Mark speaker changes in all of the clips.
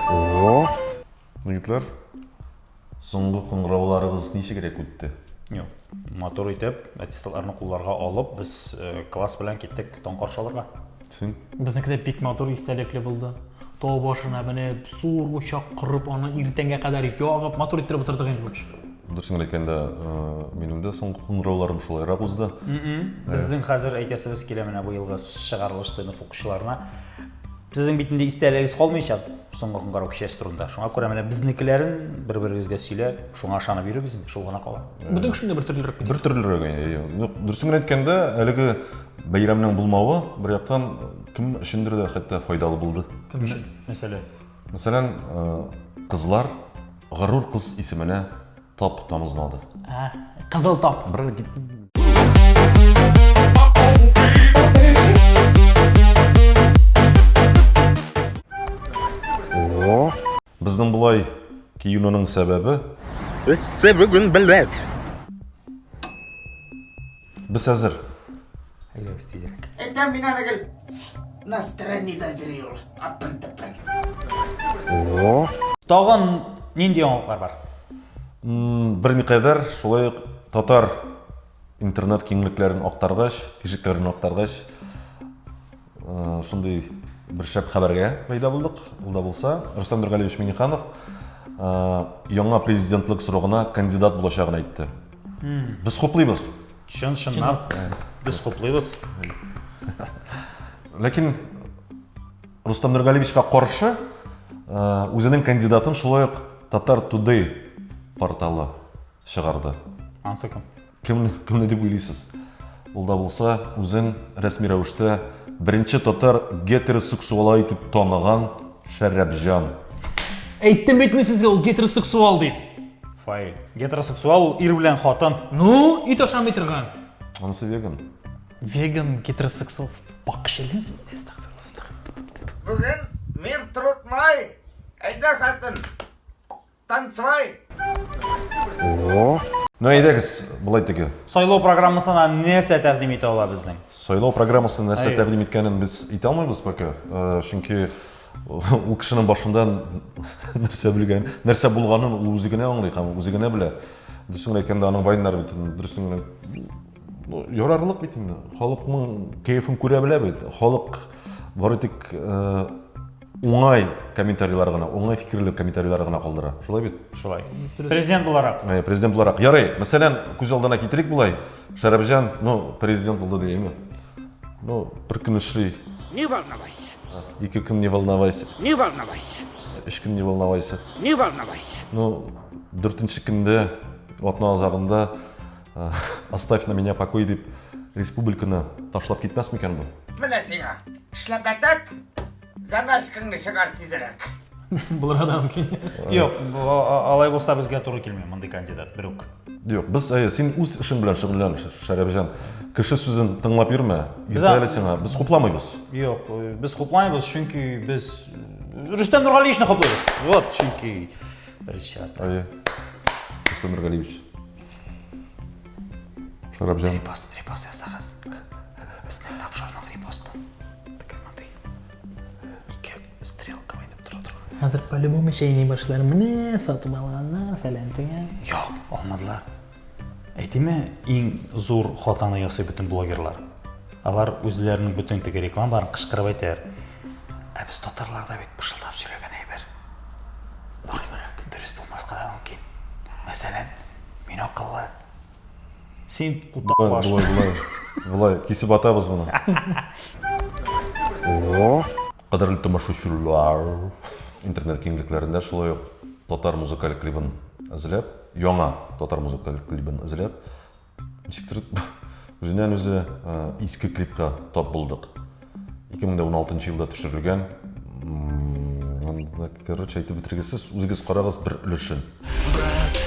Speaker 1: О, Егетлер, соңғы қоңырауларыңыз неше керек өтті?
Speaker 2: Yok, motor itib, аттестатларны кулларга алып, біз класс белән киттек тон каршыларга.
Speaker 1: Сен?
Speaker 3: Безнекедә бик матур истәлекле булды. Тау башына менеп, суыр учак кырып, аны иртәнгә кадәр ягып, матур иттереп утырдык инде буш.
Speaker 1: Дөресен әйткәндә, минем дә соңгы қоңырауларым шулайрак узды.
Speaker 2: Безнең хәзер әйтәсебез килә менә бу елгы чыгарылыш сыйныф укучыларына. Сезнең бит инде истәлегез калмыйча соңгы кыңгырау кичәсе турында. Шуңа күрә менә безнекеләрен бер-берегезгә сөйлә, шуңа ышанып йөрегез, шул гына кала.
Speaker 3: Бүтән кешендә бер төрлерәк бит.
Speaker 1: Бер төрлерәк. Дөресен әйткәндә, әлеге бәйрәмнең булмавы бер яктан кем өчендер дә хәтта файдалы булды.
Speaker 3: Кем өчен?
Speaker 1: Мәсәлән, кызлар Гарур кыз исеменә тап тамызмады.
Speaker 3: Кызыл тап.
Speaker 1: Безнең булай киюнең сәбәбе
Speaker 4: Бүгін білмәд.
Speaker 1: без хәзер
Speaker 2: Әйдәгез тизрәк.
Speaker 4: Әйтәм мин аны настроение дәҗрил. Апын-тыпын.
Speaker 2: Тагын нинди яңалыклар бар?
Speaker 1: берникадәр шулай ук татар интернет киңлекләрен актаргач, тишекләрен актаргач, шундый бер шәп хәбәргә пайда булдык. Ул да булса, Рустам Нургалиевич Миңнеханов яңа президентлык сорогына кандидат булачагын әйтте. Без хуплыйбыз.
Speaker 2: Чынлап, без хуплыйбыз.
Speaker 1: Ләкин Рустам Нургалиевичка каршы үзенең кандидатын шулай ук Татар Today порталы чыгарды.
Speaker 2: Ансы кем?
Speaker 1: Кемне дип уйлыйсыз? Ул да булса, үзен рәсми рәвештә беренче татар гетеросексуал итеп таныган Шәрәпҗан.
Speaker 3: Әйттем бит мин сезгә, ул гетеросексуал дип.
Speaker 2: Файл. Гетеросексуал ир белән хатын.
Speaker 3: Ну, ит ашамый торган.
Speaker 1: Анысы веган.
Speaker 3: Веган, гетеросексуал. Бакшелез мен estağfurullah.
Speaker 4: Бүгін мир трутмай. Әйдә хатын. Танцвай.
Speaker 1: Ну әйдәгез, булай теге.
Speaker 2: Сайлау программасына нәрсә тәкъдим итә ала безнең?
Speaker 1: Сайлау программасын нәрсә тәкъдим иткәнен без әйтә алмыйбыз пока. Чөнки ул кешенең башында нәрсә белгән, нәрсә булганын ул үзе генә аңлый һәм үзе генә белә. Дөресен әйткәндә аның вайннары бит дөресен ярарлык бит инде. Халыкның кайфын күрә белә бит. Халык бары тик уңай комментарийлар гына, уңай фикерле комментарийлар гына калдыра. Шулай бит?
Speaker 2: Шулай. Президент буларак.
Speaker 1: Президент буларак. Ярый, мәсәлән, күз алдына китерик булай. Шәрәпҗан, президент булды дигәнме? Бер көн эшли.
Speaker 4: Не волновайся.
Speaker 1: 2 көн не волновайся.
Speaker 4: Не волновайся.
Speaker 1: 3 көн не волновайся.
Speaker 4: Не волновайся.
Speaker 1: 4-нче көндә атна азагында оставь на меня покой дип республиканы ташлап китмәс микән бу?
Speaker 4: Менә сиңа. Эшләп әтәк. Заначкаңны чыгар тизрәк.
Speaker 3: Булырга да мөмкин.
Speaker 2: Юк, алай булса безгә туры килмәй мондай кандидат бер үк.
Speaker 1: Юк, без син үз эшең белән шөгыльлән, Шәрәпҗан. Кеше сүзен тыңлап йөрмә. Иртәле сиңа без хупламыйбыз.
Speaker 2: Юк, без хуплаймыз, чөнки без Рустам Нургалиевичне хуплыйбыз. Вот, чөнки беренче.
Speaker 1: Рустам Нургалиевич. Шәрәпҗан.
Speaker 2: Репост ясагыз. Безнең тапшырган репост. Тикмәди. 2 стрелка әйтеп тора.
Speaker 3: Хәзер по-любому шейни башлар. Менә сатып алганнар фәлән тигән.
Speaker 2: Юк, алмадылар. Әйтеме, иң зур хатаны ясый бөтен блогерлар. Алар үзләренең бөтен теге рекламаларын кычкырып әйтәр. Без татарларда бит пышылдап сөйләгән әйбер. Дөрес булмаска да мөмкин. Мәсәлән, мин акыллы. Син кутап баш.
Speaker 1: Булай, кисеп атабыз моны. Кадерле тамашачылар, интернет киңлекләрендә шулай ук татар музыкаль клибын әзерләп, яңа татар музыкаль клибын әзерләп, ничектер үзеннән-үзе иске клипка тап булдык. 2016 елда төшерелгән. Короче, әйтеп бетергесез, үзегез карагыз бер өлешен.
Speaker 5: Брат,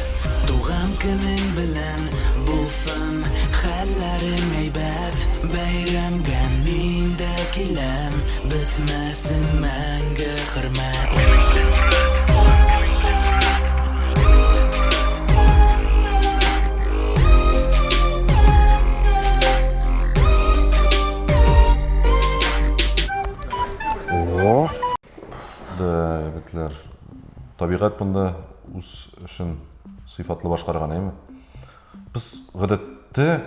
Speaker 5: туган көнең белән булсын, хәлләрең әйбәт, бәйрәмгә мин дә киләм, бетмәсен мәңге хөрмәт.
Speaker 1: Да, егетләр, табигать монда үз эшен сыйфатлы башкарган, әйме? Без гадәттә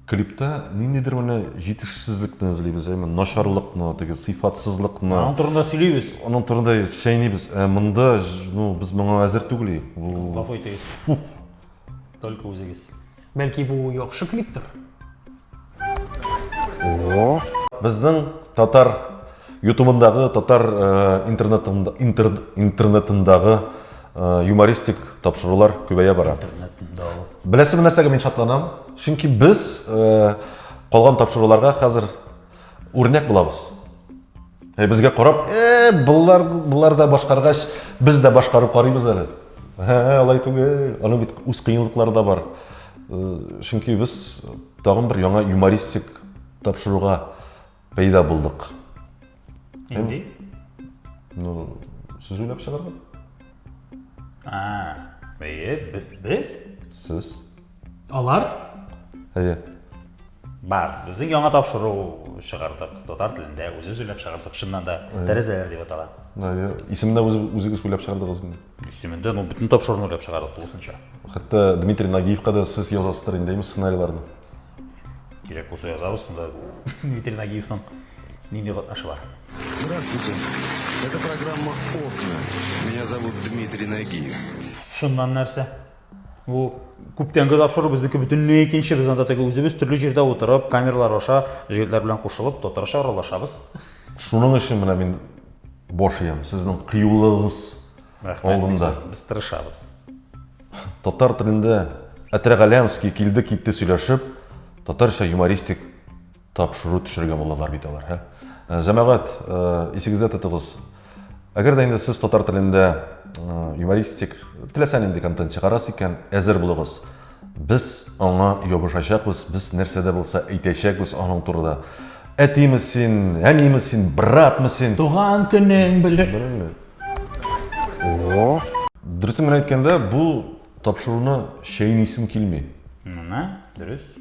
Speaker 1: клипта ниндидер менә җитешсезлекне эзлибез, әйме? Начарлыкны, теге сыйфатсызлыкны.
Speaker 2: Аның турында сөйлибез.
Speaker 1: Аның турында шәйнибез. Монда, без моңа әзер түгел.
Speaker 2: Гафу итегез. Только үзегез.
Speaker 3: Бәлки бу яхшы клиптер.
Speaker 1: Безнең татар ютубындагы, татар интернетындагы юмористик тапшырулар күбәя бара. Беләсез нәрсәгә мин шатланам? Чөнки без калган тапшыруларга хәзер үрнәк булабыз. Безгә карап, булар да башкаргач, без дә башкарып карыйбыз әле. Алай түгел. Аның бит үз кыенлыклары да бар. Чөнки без тагын бер яңа юмористик тапшыруга пәйда булдык.
Speaker 2: Инде?
Speaker 1: Ну, сез уйлап чыгарган?
Speaker 2: Без?
Speaker 1: Сез?
Speaker 3: Алар
Speaker 2: Бар, безнең яңа тапшыру чыгардык. Татар телендә үзебез уйлап чыгардык. Шуннан да тәрәзәләр дип атала.
Speaker 1: Исемне үзегез уйлап чыгардыгыз.
Speaker 2: Исемендә бүтән тапшыруны уйлап чыгардык булсынча.
Speaker 1: Хәтта Дмитрий Нагиевка да сез язасыздар инде сценарийларны.
Speaker 2: Кирәк булса язабыз, шунда Дмитрий Нагиевның нинди катнашы бар.
Speaker 6: Здравствуйте. Это программа «Окна». Меня зовут Дмитрий Нагиев.
Speaker 2: Шуннан нәрсә? Бу күптәнге тапшыру безнеке бөтенләй икенче. Без анда теге үзебез төрле җирдә утырып, камералар аша җегетләр белән кушылып, татарча аралашабыз.
Speaker 1: Шуның өчен менә мин баш иям. Сезнең кыюлыгыз алдында.
Speaker 2: Без тырышабыз.
Speaker 1: Татар телендә Әтрәгаләмский килде китте сөйләшеп, татарча юмористик тапшыру төшергән булалар бит алар, Җәмәгать, исегездә тотыгыз. Әгәр дә инде сез татар телендә юмористик теләсәң инде контент чыгарасыз икән, әзер булыгыз. Без аңа ябышачакбыз, без нәрсәдә булса әйтәчәкбез аның турында. Әтиме син, әниме син, братмы син?
Speaker 3: Туган көнең белер.
Speaker 1: Дөресен генә әйткәндә, бу тапшыруны шәйнисем килми.
Speaker 2: Менә, дөрес.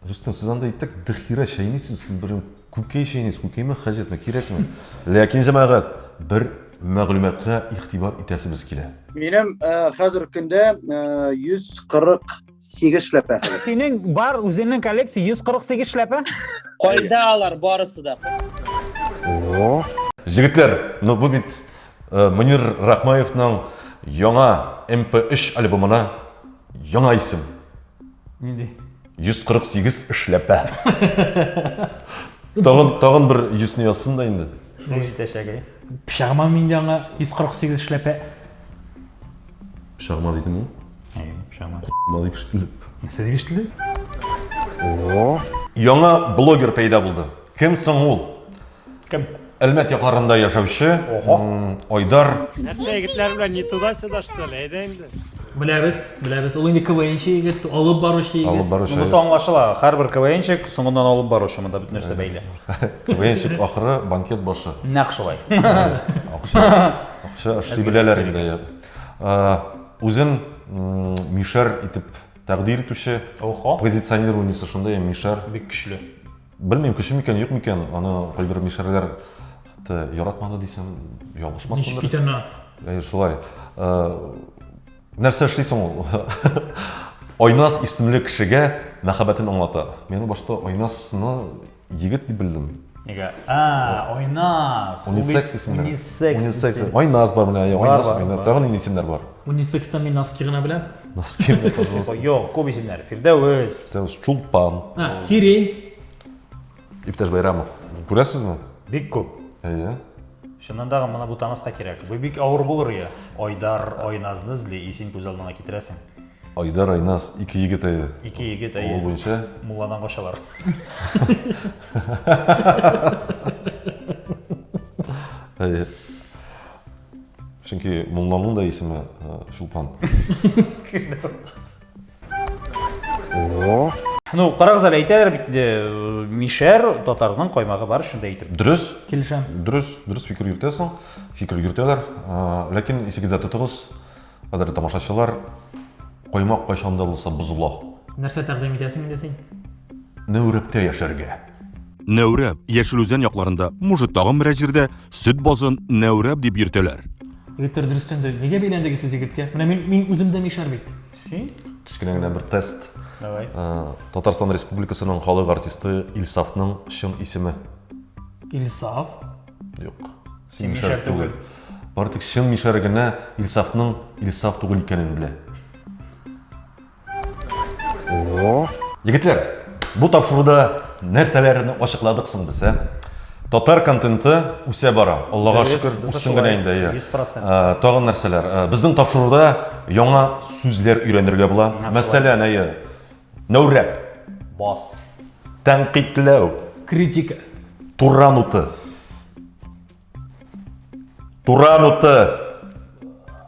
Speaker 1: Рөстәм, сез анда әйттек, дөхирә шәйнисез, бер күкәй шәйнис, күкәйме хаҗәтме, кирәкме? Ләкин җәмәгать, бер мәгълүматка игътибар итәсебез килә.
Speaker 7: Минем хәзер көндә 148 шляпа.
Speaker 2: Синең бар үзеңнең коллекция 148 шляпа?
Speaker 8: Кайда алар барысы да?
Speaker 1: Җегетләр, бу бит Мөнир Рахмаевның яңа MP3 альбомына яңа исем.
Speaker 2: Нинди?
Speaker 1: 148 шляпа. Тагын бер 100 язсын да инде.
Speaker 2: Шул җитәчәге.
Speaker 3: Пишагыма минде аңа 148 шляпа.
Speaker 1: Пишагыма дидеңме?
Speaker 2: Пишагыма.
Speaker 1: Мали пиштеле.
Speaker 3: Нәрсә дип ишетелде?
Speaker 1: Яңа блогер пәйда булды. Кем соң ул?
Speaker 2: Кем?
Speaker 1: Әлмәт якларында яшәүче Айдар.
Speaker 8: Нәрсә егетләр белән не туда-сюда что ли? Әйдә инде.
Speaker 3: Беләбез. Ул инде КВНчы егет, алып баручы егет.
Speaker 1: Алып баручы.
Speaker 2: Бу аңлашыла. Һәрбер КВНчик соңыннан алып баручы, монда бөтен нәрсә бәйле.
Speaker 1: Венчик ахыры банкет башы.
Speaker 2: Нәкъ шулай.
Speaker 1: Акча эшли беләләр инде. Үзен мишәр итеп тәкъдир итүче, позиционированиесе шундай мишәр.
Speaker 2: Бик көчле.
Speaker 1: Белмим, көчле микән, юк микән, аны кайбер мишәрләр яратмады дисәм, ялгышмаспындыр.
Speaker 3: Питерна.
Speaker 1: Шулай. Нәрсә эшлисең ул? Айнас исемле кешегә мәхәббәтен аңлата. Мен башта Айнасны егет дип белдем.
Speaker 2: Нигә? Айнас.
Speaker 1: Унисекс исемле.
Speaker 2: Унисекс.
Speaker 1: Айнас бар менә, Айнас, тагын инде исемнәр бар.
Speaker 3: Унисекстан мин Наски гына беләм.
Speaker 1: Наски, пожалуйста.
Speaker 2: Юк, күп исемнәр. Фирдәүс.
Speaker 1: Чулпан.
Speaker 3: Сирень.
Speaker 1: Иптәш Байрамов. Күрәсезме?
Speaker 2: Бик күп. Шуннан да моны бу таныска кирәк. Бу бик авыр булыр я. Айдар, Айназны эзли, исен күз алдына китерәсең.
Speaker 1: Айдар, Айнас, ике егет әйе.
Speaker 2: Ике егет
Speaker 1: Ул
Speaker 2: әйе.
Speaker 1: буенча
Speaker 2: Мулладан качалар.
Speaker 1: әйе. Чөнки Мулланың да исеме Чулпан.
Speaker 2: Ну, карагыз әле әйтәләр бит мишәр татарның каймагы бар, шунда әйтеп.
Speaker 1: Дөрес.
Speaker 3: Килешәм.
Speaker 1: Дөрес фикер йөртәсең. Фикер йөртәләр. Ләкин исегездә тотыгыз, кадерле тамашачылар, каймак кайчанда булса бозыла.
Speaker 3: Нәрсә тәкъдим итәсең инде син?
Speaker 1: Нәүрәптә яшәргә.
Speaker 9: Нәүрәп, Яшелүзән якларында, может тагын берәр җирдә сөт базын Нәүрәп дип йөртәләр.
Speaker 3: Егеттер дөрестән дә нигә бәйләндегез сез егеткә? Менә мин үзем дә мишәр бит.
Speaker 2: Син?
Speaker 1: Кечкенә генә бер тест.
Speaker 2: Давай.
Speaker 1: Татарстан Республикасының халык артисты Илсафның чын исеме.
Speaker 3: Илсаф.
Speaker 1: Юк.
Speaker 2: Син мишәр түгел.
Speaker 1: Бары тик чын мишәре генә Илсафның Илсаф түгел икәнен белә. Егетләр, бу тапшыруда нәрсәләрне ачыкладык соң без, Татар контенты үсә бара. Аллага шөкер, үсен генә инде.
Speaker 2: 100%.
Speaker 1: Тагын нәрсәләр. Безнең тапшыруда яңа сүзләр өйрәнергә була. Мәсәлән, Нәүрәп,
Speaker 2: Бас.
Speaker 1: тәнкыйтьләү,
Speaker 3: Критика.
Speaker 1: турануты. Турануты.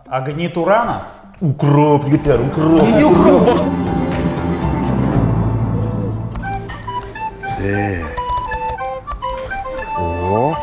Speaker 2: Агнитурана?
Speaker 1: Укроп, егетләр, укроп.
Speaker 6: О,